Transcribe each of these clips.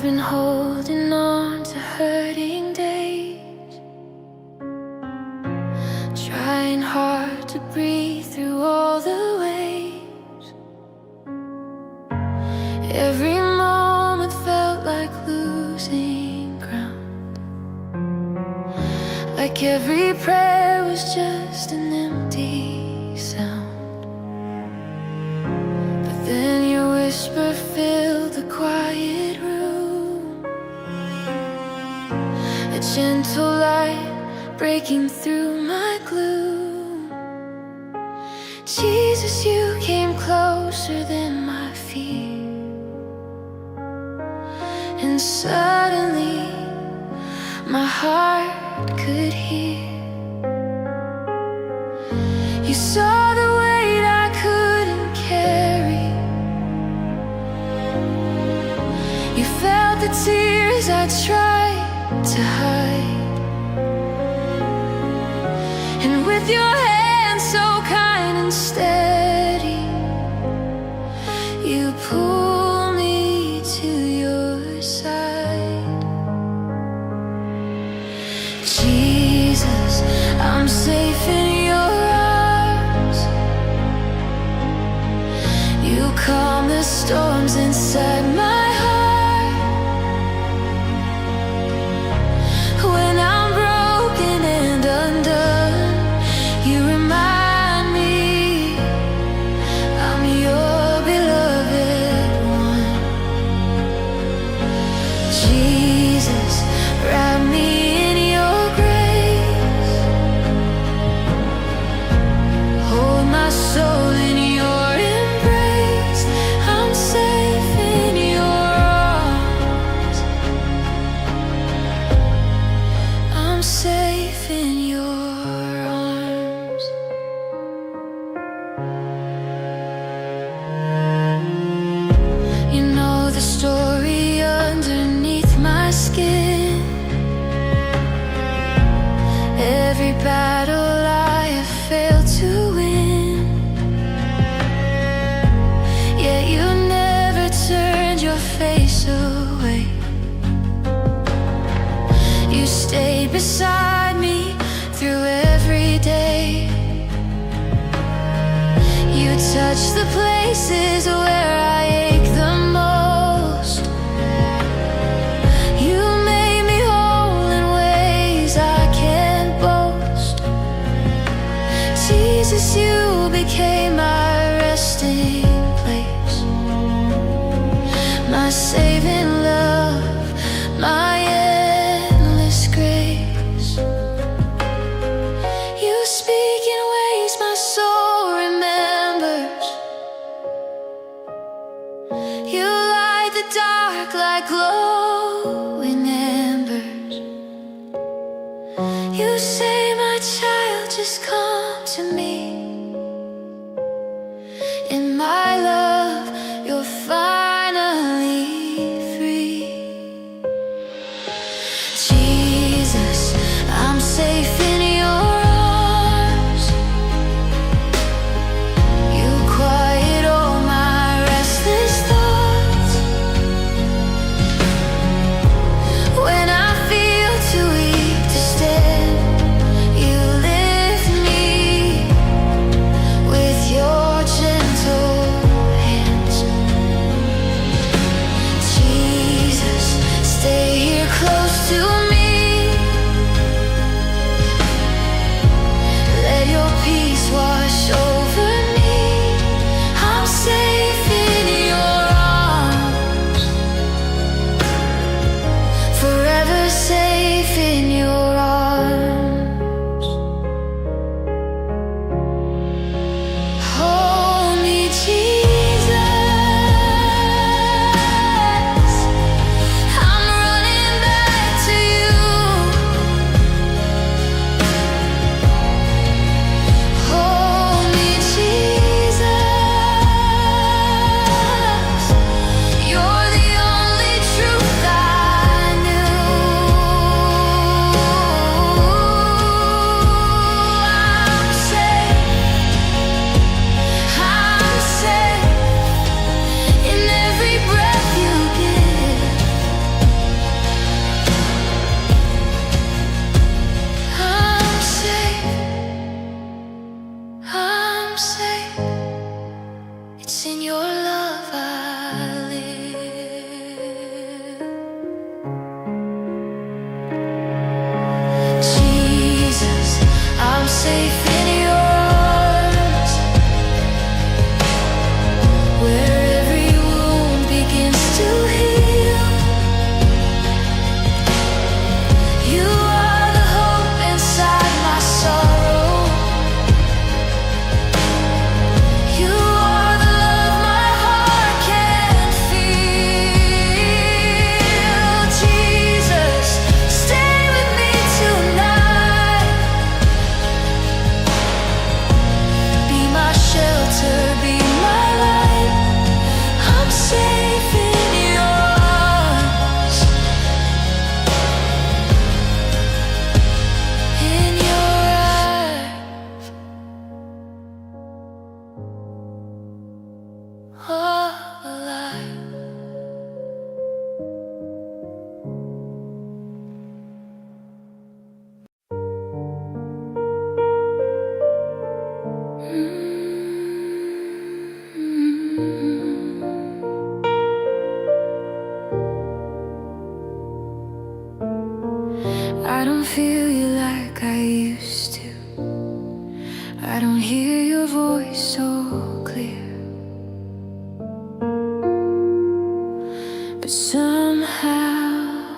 been holding on to hurting days, trying hard to breathe through all the waves. Every moment felt like losing ground, like every prayer was just an empty sound. But then your whisper filled the quiet room, a gentle light breaking through my gloom. Jesus, you came closer than my fear, and suddenly my heart could hear. You saw the weight I couldn't carry, you felt the tears I tried to hide, and with your hand so kind and steady, you pull me to your side. Jesus, I'm safe in your arms. You calm the storms inside my heart. When I'm broken and undone, you remind me I'm your beloved one. Jesus, wrap me in your grace, hold my soul in your embrace. I'm safe in your arms, I'm safe in your arms. You know the story underneath my skin, every battle I have failed to win, yet you never turned your face away. You stayed beside me through every day. You touched the places where I ache the most. You made me whole in ways I can't boast. Jesus, you became my resting place, my saving love, my endless grace. You speak in ways my soul remembers. You light the dark like glowing embers. You say, my child, just come to me. In my love, you're finally free. Jesus, I'm safe in your arms. You quiet all my restless thoughts. When I feel too weak to stand, you lift me I don't feel you like I used to. I don't hear your voice so clear. But somehow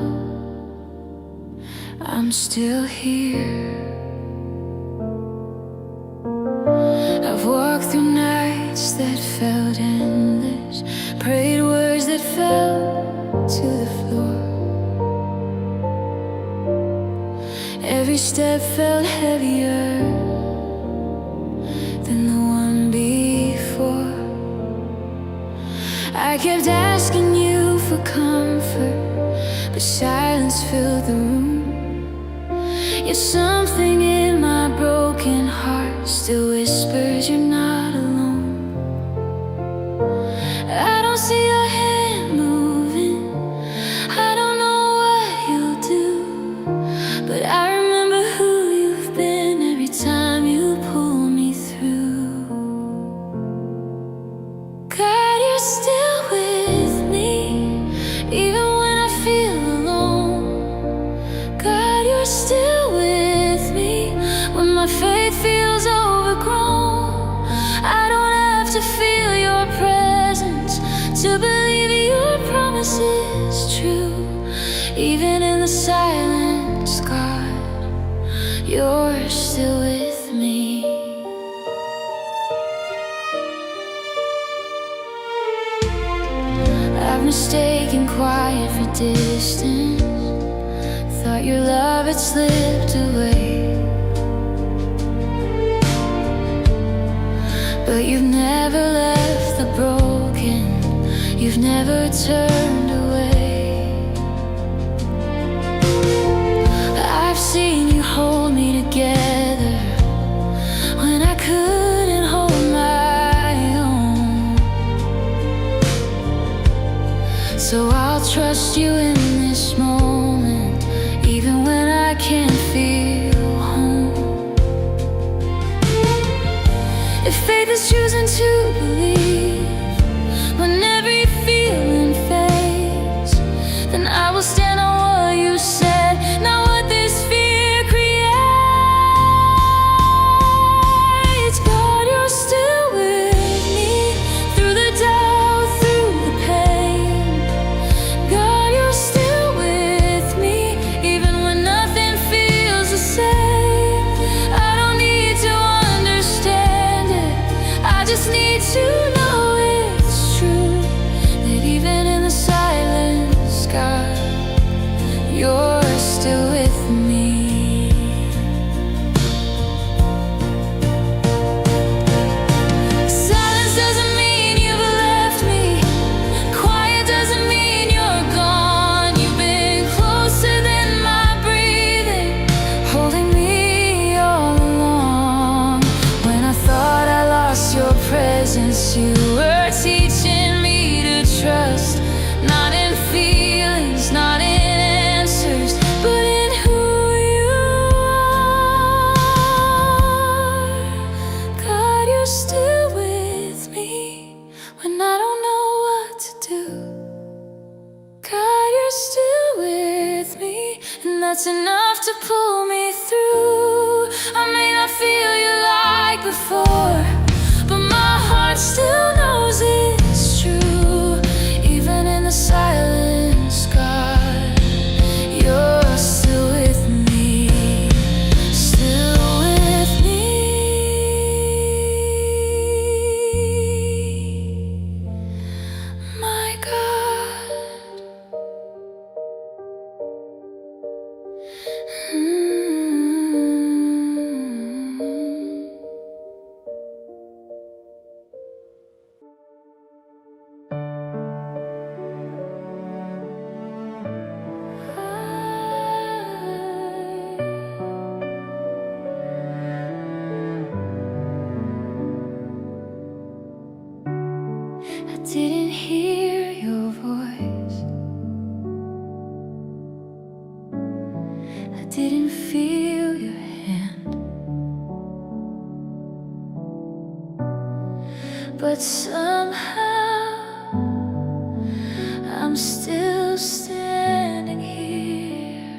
I'm still here. I've walked through nights that felt endless, prayed words that fell to the floor. Every step felt heavier than the one before. I kept asking you for comfort, but silence filled the room. Yet something in my broken heart still whispers you're not alone. I don't see your hand moving, I don't know what you'll do, but I remember who you've been every time you pull me through. God, you're still with me, even when I feel alone. God, you're still with me when my faith feels overgrown. I don't have to feel your presence to believe your promise is true. Even in the silence, God, you're still with me. I've mistaken quiet for distance, thought your love had slipped away, but you've never left the broken, you've never turned away. I've seen you hold me together when I couldn't hold my own. So I'll trust you in this moment, even when I can't feel home. If faith is choosing to believe when every feeling fades, then I will stand on what you said, not what this fear creates. God, you're still with me through the doubt, through the pain. God, you're still with me even when nothing feels the same. I don't need to understand it, I just need to know it's true, that even in the silence, God, you're still with me. Silence doesn't mean you've left me, quiet doesn't mean you're gone. You've been closer than my breathing, holding me all along. When I thought I lost your presence, you were teaching me to trust, not in feelings, not in answers, but in who you are. God, you're still with me when I don't know what to do. God, you're still with me, and that's enough to pull me through. I may not feel you like before, but my heart still knows it's true. Even in the silence, God, you're still with me, still with me. My God. I didn't hear your voice, I didn't feel your hand, but somehow I'm still standing here.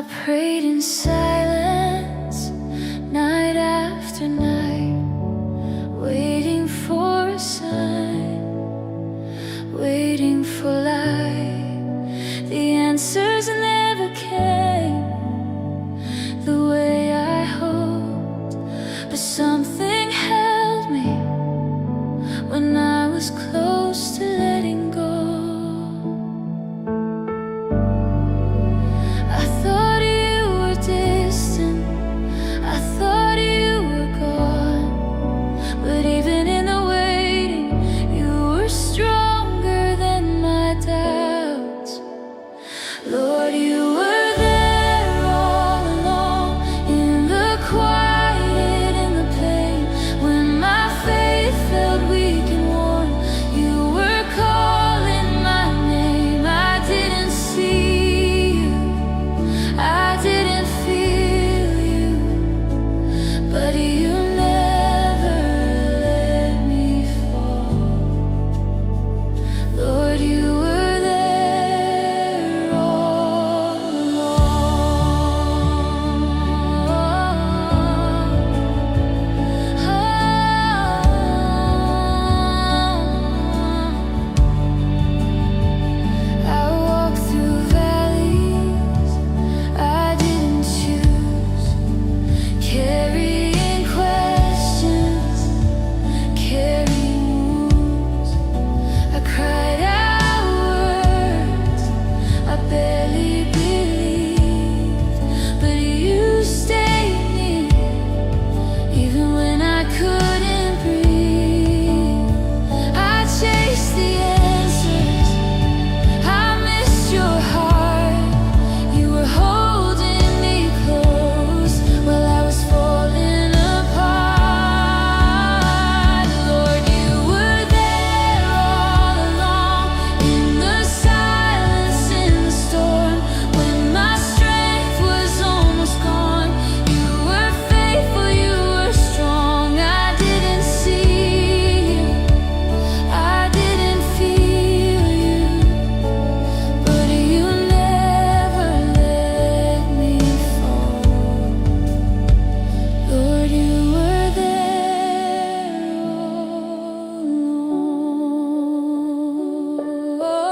I prayed in silence, night after night, waiting for a sign, waiting for light. The answers never came the way I hoped, but something held me when I was close to letting go. I thought you were distant, I thought you were gone, but even in the waiting, you were stronger than my doubts. Lord, you were there all along, in the quiet, in the pain, when my faith felt weak and worn. You were calling my name. I didn't see you, I didn't feel you, but you never let me fall. Lord, you were there all along. I walked through valleys I didn't choose, carrying questions, carrying wounds. I cried out words I barely believed, but you stayed near, even when I couldn't breathe. I chased the answers, I missed your heart. You were holding me close while I was falling apart. Lord, you were there all along, in the silence, in the storm, when my strength was almost gone. You were faithful, you were strong. I didn't see you, I didn't feel you, but you never let me fall. Lord, you were there all along.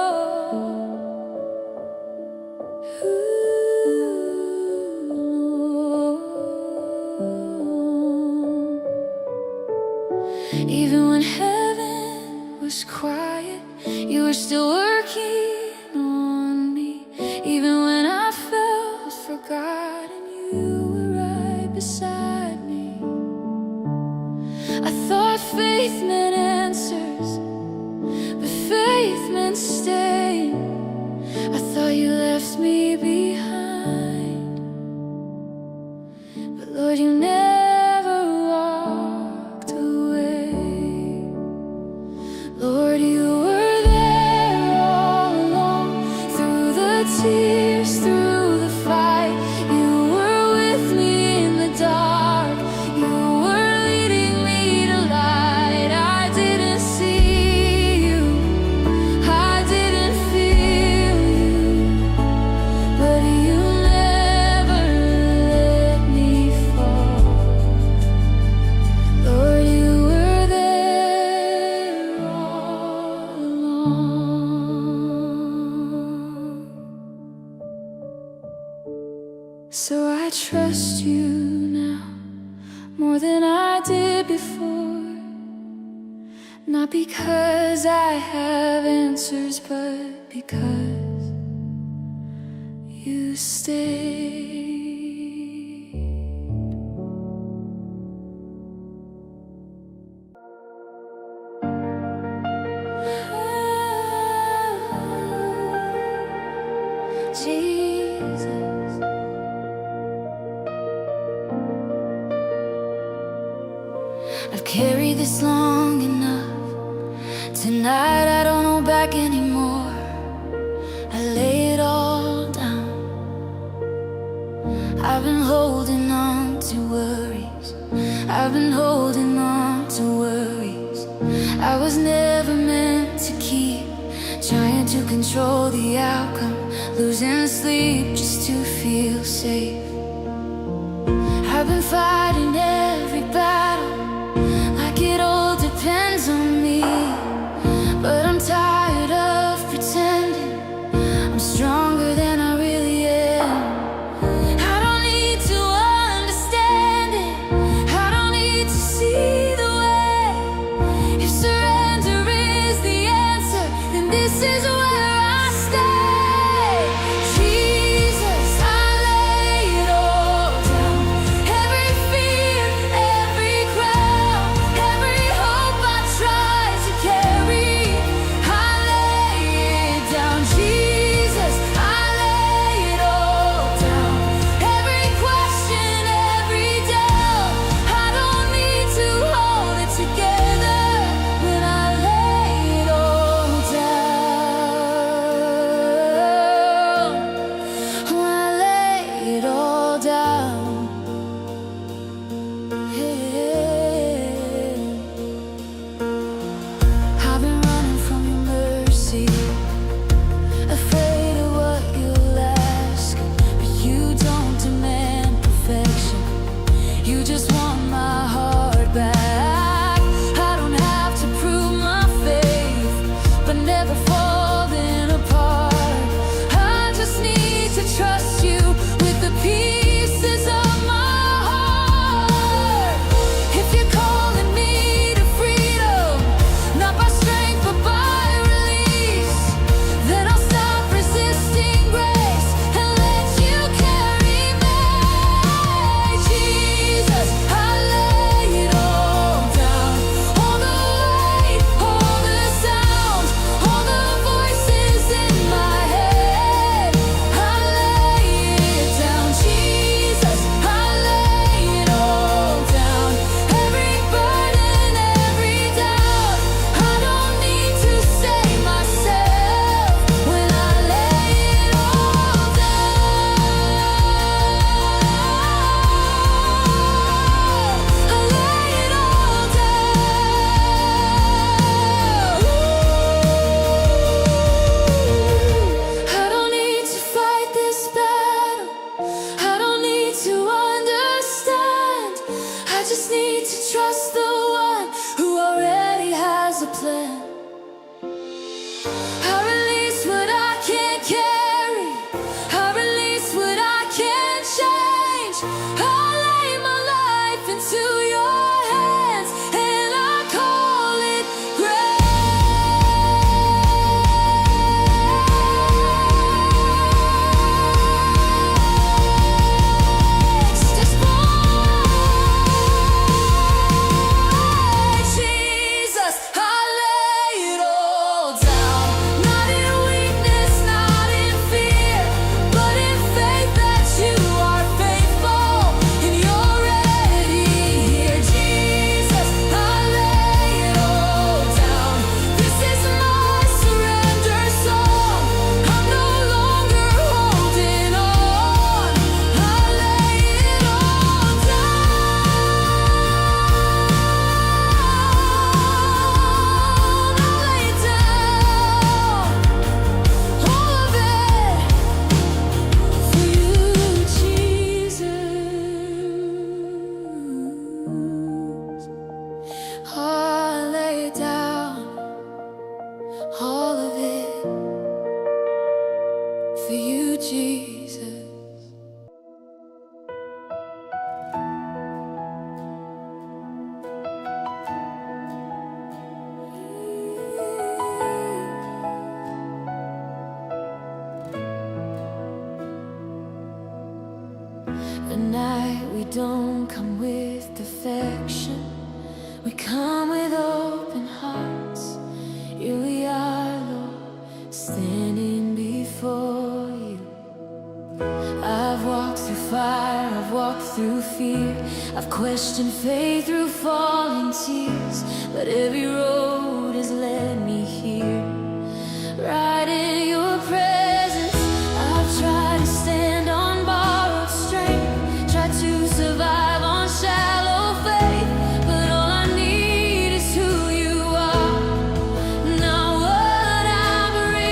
Even when heaven was quiet, you were still working on me. Even when I felt forgotten, you were right beside me. I thought faith meant answers, but faith meant staying. I thought you left me behind, but Lord, you never walked away. Lord, you were there all along, through the tears, through the fight. You were with me in the dark, you were leading me to light. I didn't see you, I didn't feel you, but you never let me fall. Lord, you were there all along. So I trust you now more than I did before, not because I have answers, but because you stayed. Jesus, I've carried this long enough. Tonight I don't hold back anymore. I lay it all down. I've been holding on to worries, I've been holding on to worries I was never meant to keep. trying to control the outcome, losing sleep just to feel safe. I've been fighting every battle like it all depends on me, but I'm tired of pretending I'm stronger than I really am. I don't need to understand it, I don't need to see the way. If surrender is the answer, then this is where I stay. Jesus, I lay it all down. Every fear, every crown, every hope I tried to carry, I lay it down. Jesus, I lay it all down. Every question, every doubt, I don't need to hold it together when I lay it all down. When I lay it all down. Yeah. I've been running from your mercy, afraid of what you'll ask, but you don't demand perfection. You just want my heart back. I don't have to prove my faith, but never falling apart. I just need to trust you with the pieces of my heart. If you're calling me to freedom, not by strength but by release, then I'll stop resisting grace and let you carry me. Jesus, I lay it all down. All the weight, all the sound, all the voices in my head, I lay it down. Jesus, I lay it all down. Every burden, every doubt, I don't need to save myself when I lay it all down. I lay it all down. I don't need to fight this battle, I don't need to understand. I just need to trust the one who already has a plan. I release what I can't carry, I release what I can't change. I lay my life into your hands and I call it grace. Just Jesus, I lay it all down. Not in weakness, not in fear, but in faith that you are faithful and you're ready here. Jesus, I lay it all down. This is my surrender song. I'm no longer holding on. I lay it all down. I lay it down, all of it for you, Jesus. I lay it down, all of it for you, Jesus. At night we don't come with perfection, we come with open hearts. Here we are, Lord, standing before you. I've walked through fire, I've walked through fear, I've questioned faith through falling tears, but every road has led me here. Right in your presence, I've tried to stand on borrowed strength, tried to survive on shallow faith, but all I need is who you are, not what I bring.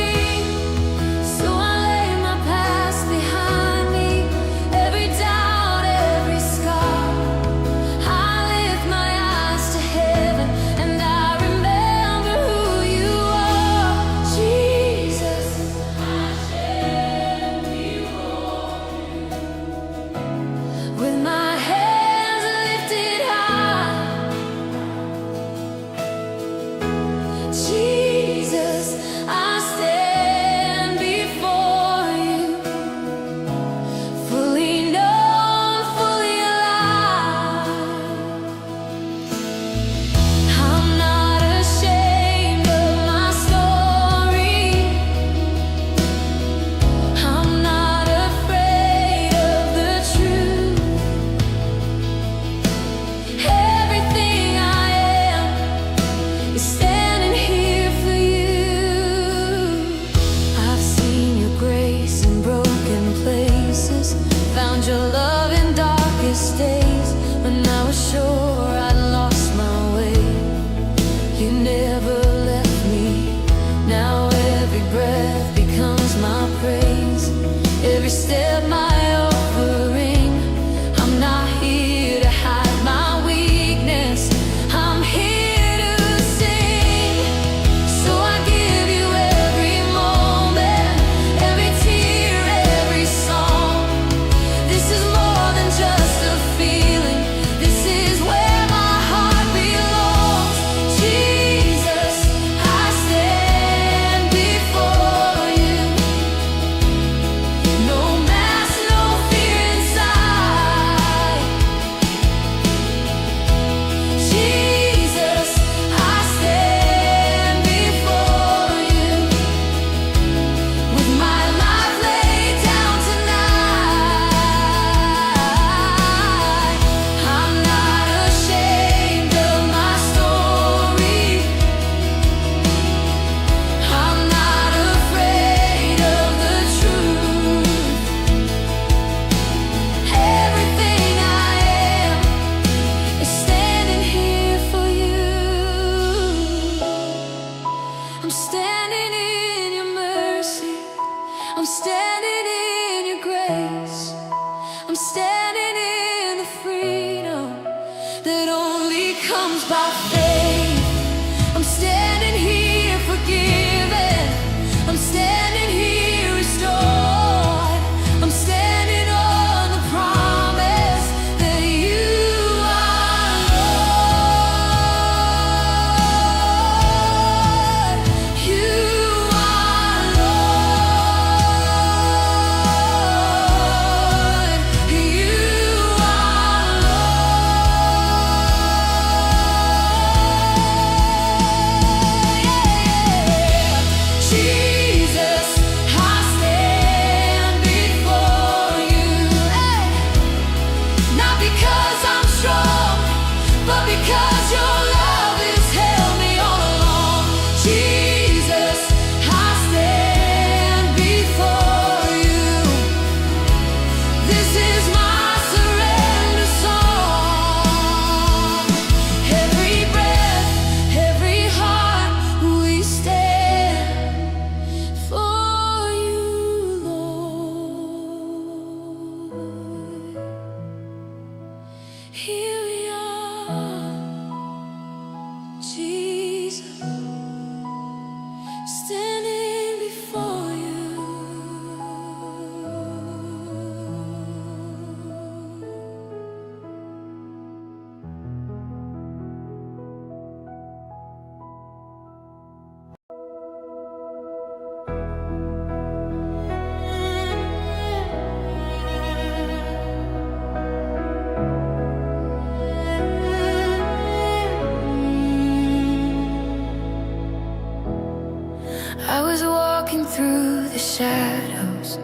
I was walking through the shadows,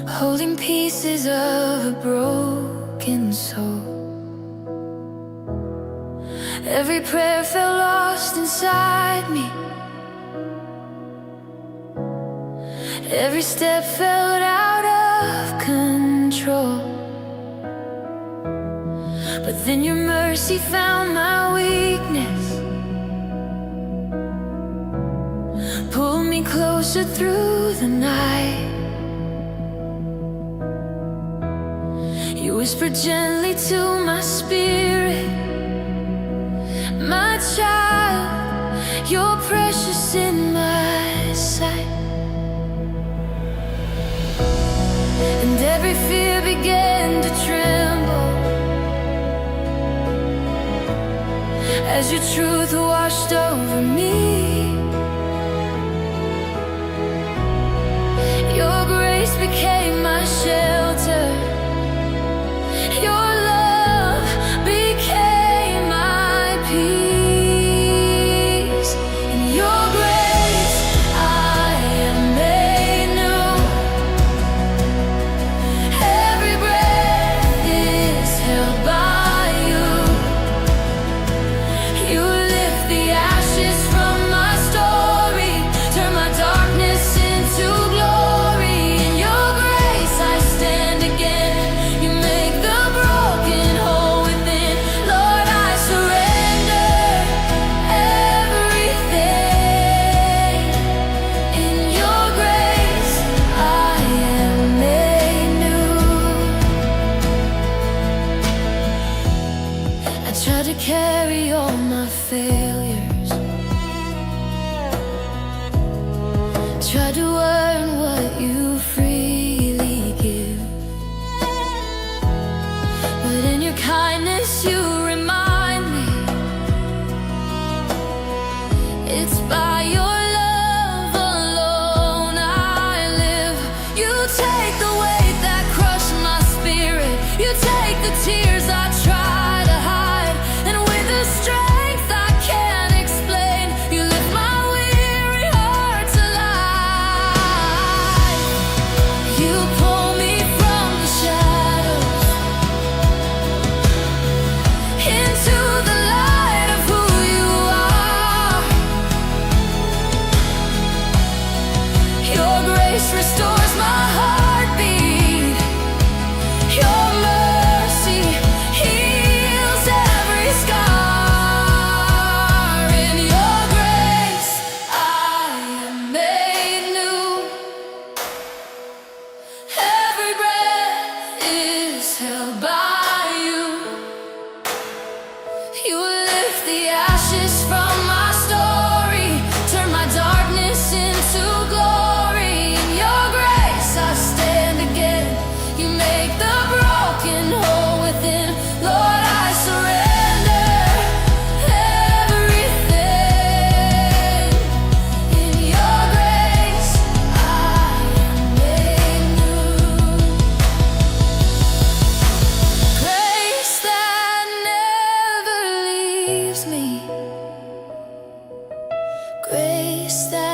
holding pieces of a broken soul. Every prayer felt lost inside me, every step felt out of control. But then your mercy found my weakness, pulled me closer through the night. You whispered gently to my spirit, my child, you're precious in my sight. And every fear began to tremble as your truth washed over me. Your grace became my shelter, your love became my peace. In your grace I am made new. Every breath is held by you. You lift the ashes from my story, turn my darkness into glory. In your grace I stand again. You make the broken whole within. Lord, I surrender everything. In your grace I am made new. I tried to carry all my failures, tried to earn what you freely give, but in your kindness you remind me it's by your love alone I live. You take the weight that crushed my spirit, you take the tears I try to hide, and with a strength I can't explain, you lift my weary heart to life. You pull me from the shadows into the light of who you are. Your grace restores my heartbeat, your mercy heals every scar. In your grace I am made new. Every breath is held by you. You lift the ashes from my story, turn my darkness into glory. In your grace I stand again. You make the broken whole within. Lord, I surrender everything. In your grace I am made new. Grace that never leaves me, grace that